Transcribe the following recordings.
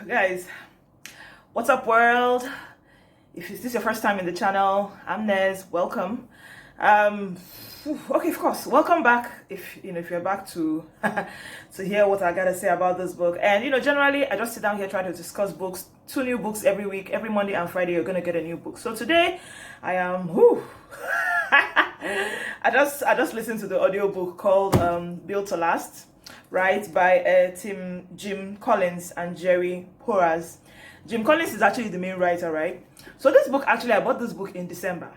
Guys, what's up world? If this is your first time in the channel, I'm Nez. Welcome. Okay, of course, welcome back. If you're back to to hear what I gotta say about this book. And generally I just sit down here try to discuss books. 2 new books every week. Every Monday and Friday you're gonna get a new book. So today I am I just listened to the audiobook called Built to Last, right, by Jim Collins and Jerry Porras. Jim Collins is actually the main writer, right? So this book, actually, I bought this book in December.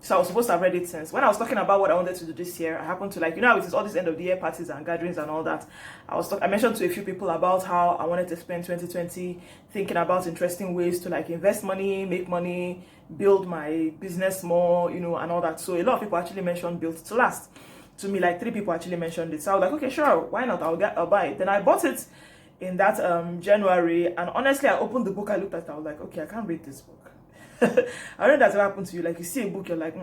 So I was supposed to have read it since. When I was talking about what I wanted to do this year, I happened to how it is all these end of the year parties and gatherings and all that. I mentioned to a few people about how I wanted to spend 2020 thinking about interesting ways to invest money, make money, build my business more, and all that. So a lot of people actually mentioned Built to Last. To me, 3 people actually mentioned it. So I was like, okay, sure, why not? I'll buy it. Then I bought it in that January, and honestly, I opened the book, I looked at it, I was like, okay, I can't read this book. I know that's what happened to you. You see a book, you're like,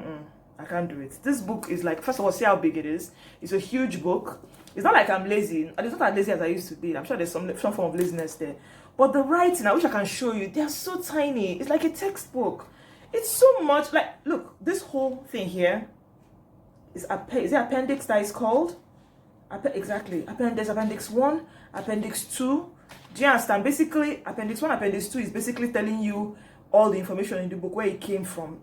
I can't do it. This book is first of all, see how big it is. It's a huge book. It's not like I'm lazy. It's not as lazy as I used to be. I'm sure there's some form of laziness there. But the writing, I wish I can show you. They're so tiny. It's like a textbook. It's so much. Look, this whole thing here is it appendix that is called? Exactly. There's appendix 1, appendix 2. Do you understand? Basically, appendix 1, appendix 2 is basically telling you all the information in the book, where it came from.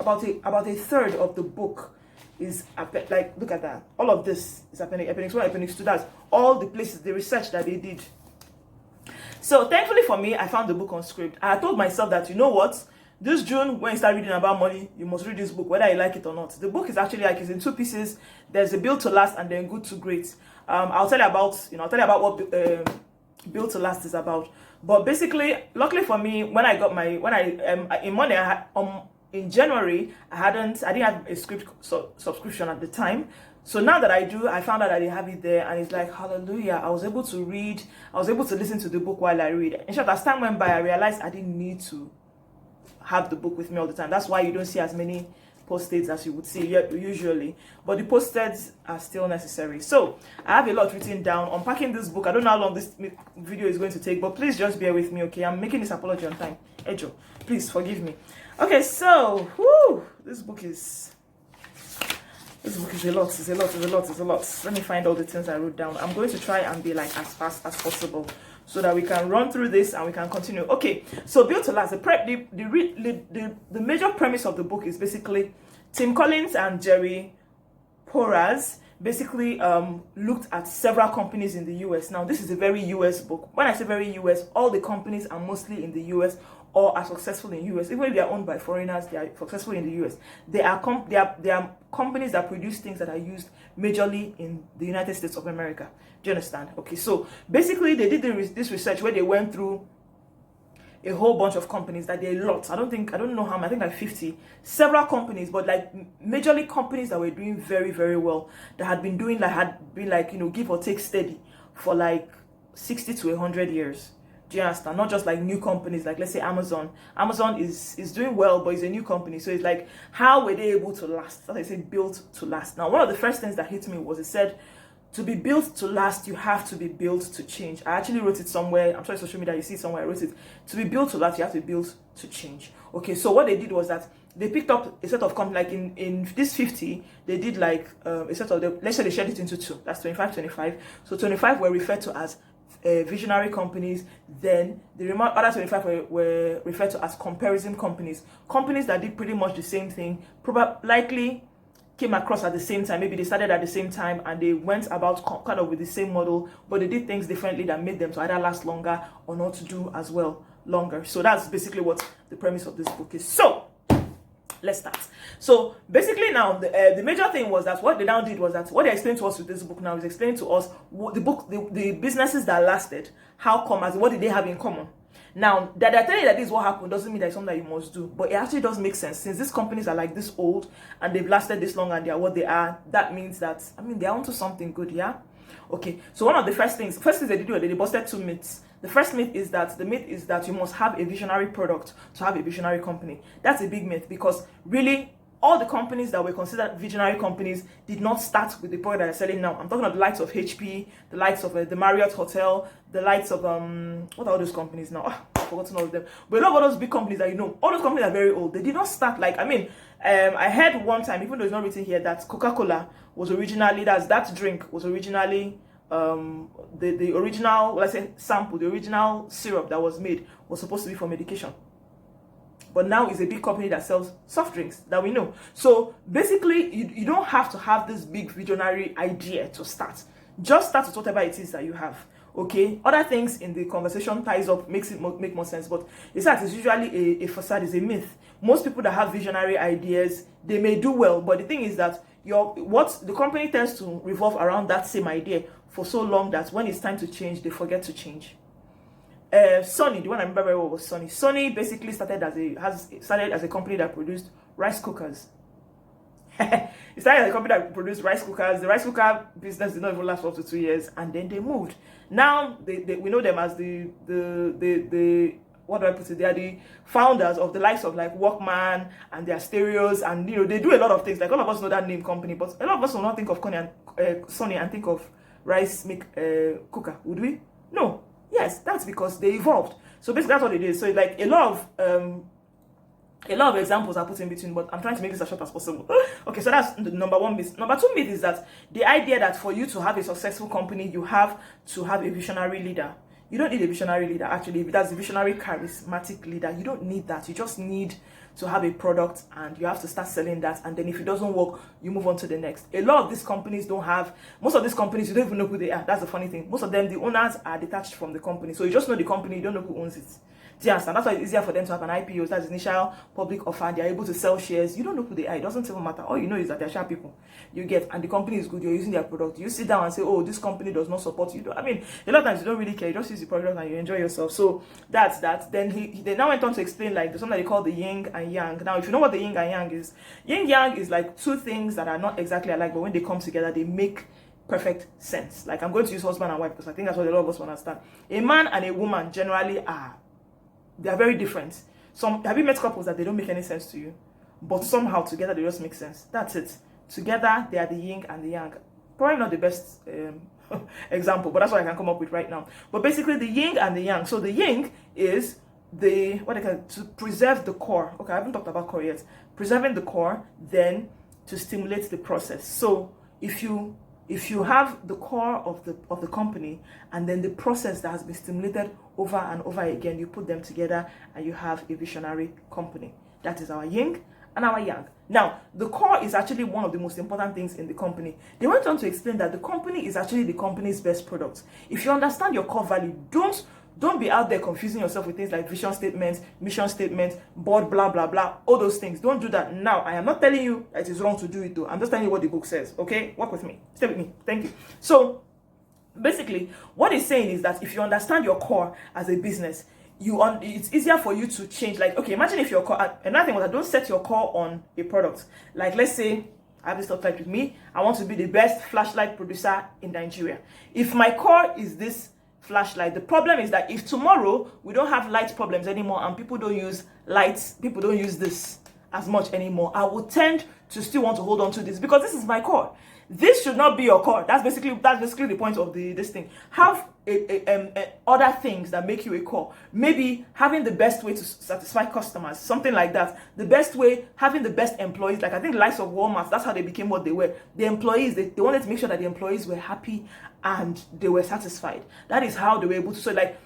About a third of the book is look at that. All of this is appendix 1, appendix 2. That's all the places, the research that they did. So thankfully for me, I found the book on scribd. I told myself that, you know what? This June, when you start reading about money, you must read this book, whether you like it or not. The book is actually it's in 2 pieces. There's a Built to Last and then Good to Great. I'll tell you about what Built to Last is about. But basically, luckily for me, when I got in January, I didn't have a script subscription at the time. So now that I do, I found out that they have it there, and it's like, hallelujah. I was able to read. I was able to listen to the book while I read. In short, as time went by, I realized I didn't need to have the book with me all the time. That's why you don't see as many post-its as you would see usually, but the post-its are still necessary. So I have a lot written down. Unpacking this book, I don't know how long this video is going to take, but please just bear with me, okay? I'm making this apology on time. Ejo, please forgive me. Okay, so this book is a lot. It's a lot. Let me find all the things I wrote down. I'm going to try and be as fast as possible, so that we can run through this and we can continue. Okay, so Built to Last, the major premise of the book is basically Tim Collins and Jerry Porras basically looked at several companies in the US. Now, this is a very US book. When I say very US, all the companies are mostly in the US or are successful in the US. Even if they are owned by foreigners, they are successful in the US. They are companies that produce things that are used majorly in the United States of America. Do you understand? Okay, so basically they did this research where they went through a whole bunch of companies, that there are lots. I don't know how many, I think 50. Several companies, but majorly companies that were doing very, very well, that had been doing give or take steady for 60 to 100 years. Do you understand? Not just new companies, let's say Amazon. Amazon is doing well, but it's a new company. So it's how were they able to last? As I said, built to last. Now, one of the first things that hit me was it said, to be built to last, you have to be built to change. I actually wrote it somewhere. I'm sure it's social media. You see it somewhere. I wrote it. To be built to last, you have to be built to change. Okay, so what they did was that they picked up a set of companies, in this 50, they did a set of let's say they shared it into 2. That's 25. So 25 were referred to as visionary companies. Then the other 25 were referred to as comparison companies. Companies that did pretty much the same thing, likely came across at the same time. Maybe they started at the same time and they went about kind of with the same model, but they did things differently that made them to either last longer or not to do as well longer. So that's basically what the premise of this book is. So let's start. So basically now the major thing was that what they now did was that what they explained to us with this book now is explaining to us the businesses that lasted, how come, what did they have in common. Now, that they're telling you that this is what happened doesn't mean that it's something that you must do. But it actually does make sense. Since these companies are this old and they've lasted this long and they are what they are, that means that, they're onto something good, yeah? Okay, so one of the first things they did was they busted 2 myths. The first myth is that you must have a visionary product to have a visionary company. That's a big myth, because really, all the companies that were considered visionary companies did not start with the product that they're selling now. I'm talking about the likes of HP, the likes of the Marriott Hotel, the likes of what are all those companies now? I've forgotten all of them. But a lot of those big companies that you know, all those companies are very old. They did not start like, I mean, I heard one time, even though it's not written here, that Coca-Cola was originally, that drink was originally the original, let's say, sample, the original syrup that was made was supposed to be for medication. But now it's a big company that sells soft drinks that we know. So basically, you don't have to have this big visionary idea to start. Just start with whatever it is that you have. Okay? Other things in the conversation ties up, makes it make more sense. But it's usually a facade, is a myth. Most people that have visionary ideas, they may do well. But the thing is that the company tends to revolve around that same idea for so long that when it's time to change, they forget to change. Sony, the one I remember very well was Sony. Sony basically started as a company that produced rice cookers. It started as a company that produced rice cookers. The rice cooker business did not even last for up to 2 years, and then they moved. Now we know them as the what do I put it? They are the founders of the likes of like Walkman and their stereos, and they do a lot of things. Like all of us know that name company, but a lot of us will not think of Sony and think of rice cooker, would we? No. Yes, that's because they evolved. So basically that's what it is. So like a lot of examples are put in between, but I'm trying to make this as short as possible. Okay, so that's the number one myth. Number two myth is that the idea that for you to have a successful company, you have to have a visionary leader. You don't need a visionary leader, actually. If that's a visionary, charismatic leader, you don't need that. You just need to have a product, and you have to start selling that, and then if it doesn't work, you move on to the next. A lot of these companies most of these companies, you don't even know who they are. That's the funny thing. Most of them, the owners are detached from the company. So you just know the company, you don't know who owns it. Do you understand? That's why it's easier for them to have an IPO, that's initial public offer. They're able to sell shares. You don't know who they are. It doesn't even matter. All you know is that they're sharp people. You get, and the company is good. You're using their product. You sit down and say, oh, this company does not support you. I mean, a lot of times you don't really care. You just use the product and you enjoy yourself. So that's that. Then they now went on to explain like there's something they call the yin and yang. Now, if you know what the yin and yang is like two things that are not exactly alike, but when they come together, they make perfect sense. Like I'm going to use husband and wife because I think that's what a lot of us understand. A man and a woman generally they are very different. Have you met couples that they don't make any sense to you, but somehow together they just make sense? That's it. Together they are the yin and the yang. Probably not the best example, but that's what I can come up with right now. But basically the yin and the yang. So the yin is to preserve the core. Okay, I haven't talked about core yet. Preserving the core, then to stimulate the process. So if you have the core of the company and then the process that has been stimulated over and over again, you put them together and you have a visionary company. That is our yin and our yang. Now, the core is actually one of the most important things in the company. They went on to explain that the company is actually the company's best product. If you understand your core value, don't be out there confusing yourself with things like vision statements, mission statements, board, blah, blah, blah, all those things. Don't do that. Now, I am not telling you that it is wrong to do it though. I'm just telling you what the book says, okay? Work with me. Stay with me. Thank you. So, basically, what it's saying is that if you understand your core as a business, it's easier for you to change. Like, okay, imagine if your core, another thing was that don't set your core on a product. Like, let's say, I have this top light with me. I want to be the best flashlight producer in Nigeria. If my core is this flashlight, the problem is that if tomorrow we don't have light problems anymore and people don't use lights, people don't use this as much anymore, I will tend to still want to hold on to this because this is my core. This should not be your core. That's basically the point of this thing. Have other things that make you a core. Maybe having the best way to satisfy customers, something like that. The best way, having the best employees. Like I think the likes of Walmart, that's how they became what they were. The employees, they wanted to make sure that the employees were happy and they were satisfied. That is how they were able to. So like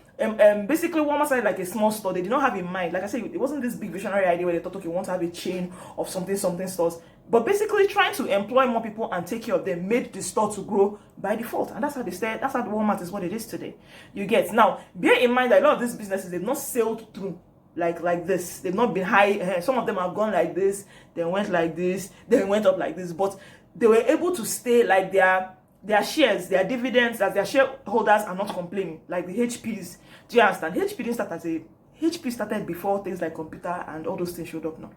basically Walmart started like a small store. They did not have in mind, like I said, it wasn't this big visionary idea where they thought, okay, we want to have a chain of something stores. But basically trying to employ more people and take care of them made the store to grow by default. And that's how that's how Walmart is what it is today. You get. Now, bear in mind that a lot of these businesses, they've not sailed through like this. They've not been high. Some of them have gone like this, then went like this, then went up like this. But they were able to stay like their shares, their dividends, as their shareholders are not complaining. Like the HPs. Do you understand? HP started before things like computer and all those things showed up now.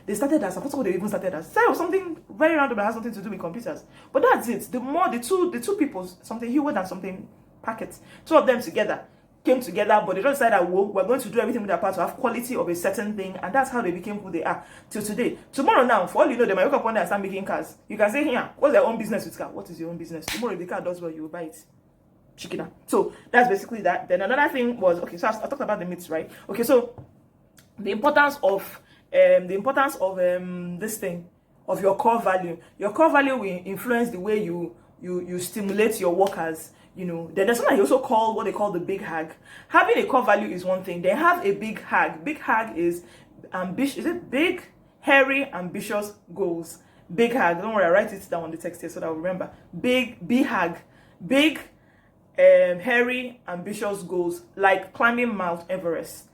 They started as, what they even started as? Something very random that has nothing to do with computers. But that's it. The two people, something Hewitt and something Packet, two of them together, came together, but they just decided that, well, we're going to do everything with their part to have quality of a certain thing, and that's how they became who they are till today. Tomorrow now, for all you know, they might wake up one day and start making cars. You can say, here, what's their own business with car? What is your own business? Tomorrow, if the car does well, you will buy it. Chicken. So that's basically that. Then another thing was, okay, so I talked about the myths, right? Okay, so the importance of this thing, of your core value. Your core value will influence the way you stimulate your workers. You know, then there's something I also call what they call the big hag. Having a core value is one thing. They have a big hag. Big hag is ambitious. Is it big, hairy, ambitious goals? Big hag. Don't worry, I write it down on the text here so that I'll remember. Big hag. Big, hairy, ambitious goals, like climbing Mount Everest.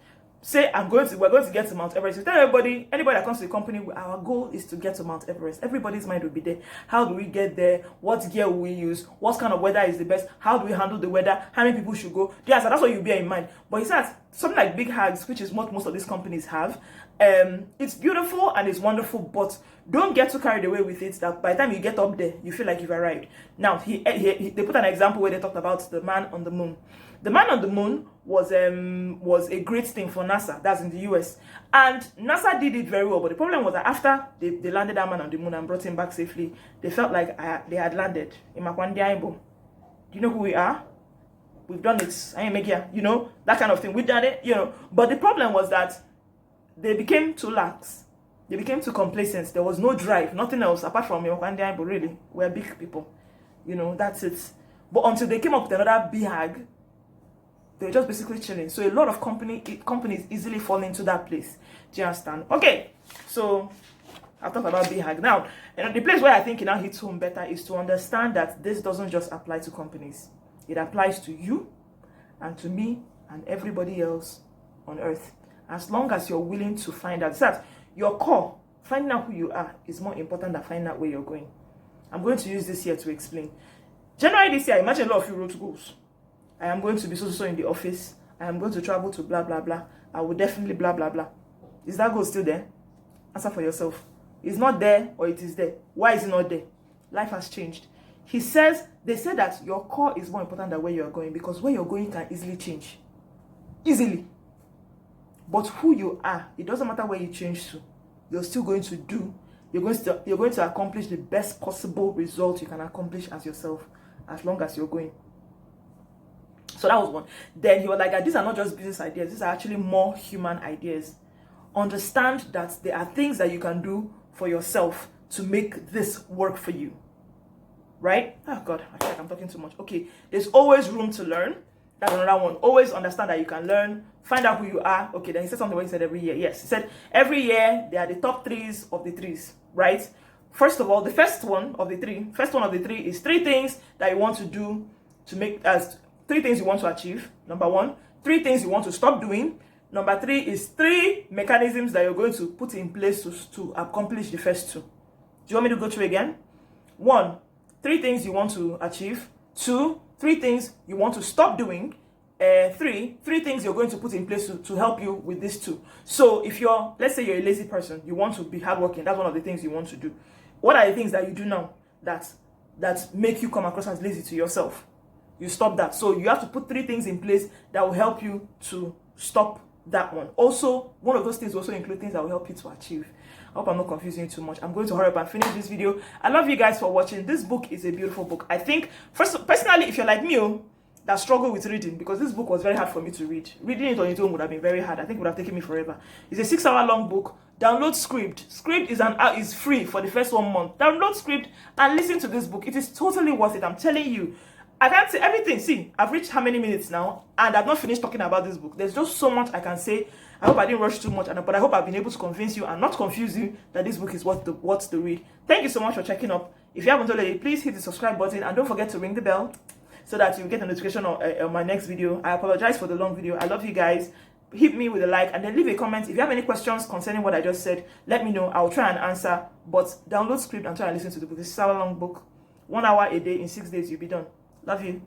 Say we're going to get to Mount Everest. You tell anybody that comes to the company, our goal is to get to Mount Everest. Everybody's mind will be there. How do we get there? What gear will we use? What kind of weather is the best? How do we handle the weather? How many people should go? Yes, that's what you'll bear in mind. But it's not something like big hags, which is what most of these companies have. It's beautiful and it's wonderful, but don't get too carried away with it that by the time you get up there, you feel like you've arrived. Now, they put an example where they talked about the man on the moon. The man on the moon was a great thing for NASA. That's in the US. And NASA did it very well. But the problem was that after they landed that man on the moon and brought him back safely, they felt like they had landed in Makwandiaimbo. Do you know who we are? We've done it. I ain't make here. You know, that kind of thing. We've done it, you know. But the problem was that they became too lax. They became too complacent. There was no drive, nothing else apart from Makwandiaimbo, really. We're big people. You know, that's it. But until they came up with another BHAG, they're just basically chilling. So a lot of companies easily fall into that place. Do you understand? Okay, so I've talked about BHAG. Now, the place where I think it now hits home better is to understand that this doesn't just apply to companies. It applies to you and to me and everybody else on earth. As long as you're willing to find out that your core, finding out who you are, is more important than finding out where you're going. I'm going to use this here to explain. January this year, imagine a lot of you wrote goals. I am going to be so in the office. I am going to travel to blah, blah, blah. I will definitely blah, blah, blah. Is that goal still there? Answer for yourself. It's not there or it is there. Why is it not there? Life has changed. They said that your core is more important than where you're going because where you're going can easily change. Easily. But who you are, it doesn't matter where you change to. You're still going to do. You're going to accomplish the best possible result you can accomplish as yourself as long as you're going. So that was one. Then he was like, these are not just business ideas. These are actually more human ideas. Understand that there are things that you can do for yourself to make this work for you. Right? Oh God, I feel like I'm talking too much. Okay, there's always room to learn. That's another one. Always understand that you can learn. Find out who you are. Okay, then he said something where he said every year. Yes, he said every year there are the top threes of the threes. Right? First of all, the first one of the three is 3 things that you want to do to make as 3 things you want to achieve. Number 1. 3 things you want to stop doing. Number 3 is 3 mechanisms that you're going to put in place to accomplish the first 2. Do you want me to go through again? 1. 3 things you want to achieve. 2. 3 things you want to stop doing. 3 things you're going to put in place to help you with these 2. So if let's say you're a lazy person, you want to be hardworking. That's one of the things you want to do. What are the things that you do now that make you come across as lazy to yourself? You stop that. So you have to put 3 things in place that will help you to stop that one. Also, one of those things also include things that will help you to achieve. I hope I'm not confusing you too much. I'm going to hurry up and finish this video. I love you guys for watching. This book is a beautiful book. I think, personally, if you're like me, that struggle with reading, because this book was very hard for me to read. Reading it on its own would have been very hard. I think it would have taken me forever. It's a 6-hour long book. Download scribd. Scribd is free for the first 1 month. Download scribd and listen to this book. It is totally worth it. I'm telling you. I can't say everything. See, I've reached how many minutes now, and I've not finished talking about this book. There's just so much I can say. I hope I didn't rush too much, but I hope I've been able to convince you and not confuse you that this book is worth to read. Thank you so much for checking up. If you haven't already, please hit the subscribe button and don't forget to ring the bell so that you get a notification on my next video. I apologize for the long video. I love you guys. Hit me with a like and then leave a comment. If you have any questions concerning what I just said, let me know. I'll try and answer. But download scribd and try and listen to the book. This is a long book. 1 hour a day in 6 days, you'll be done. Love you.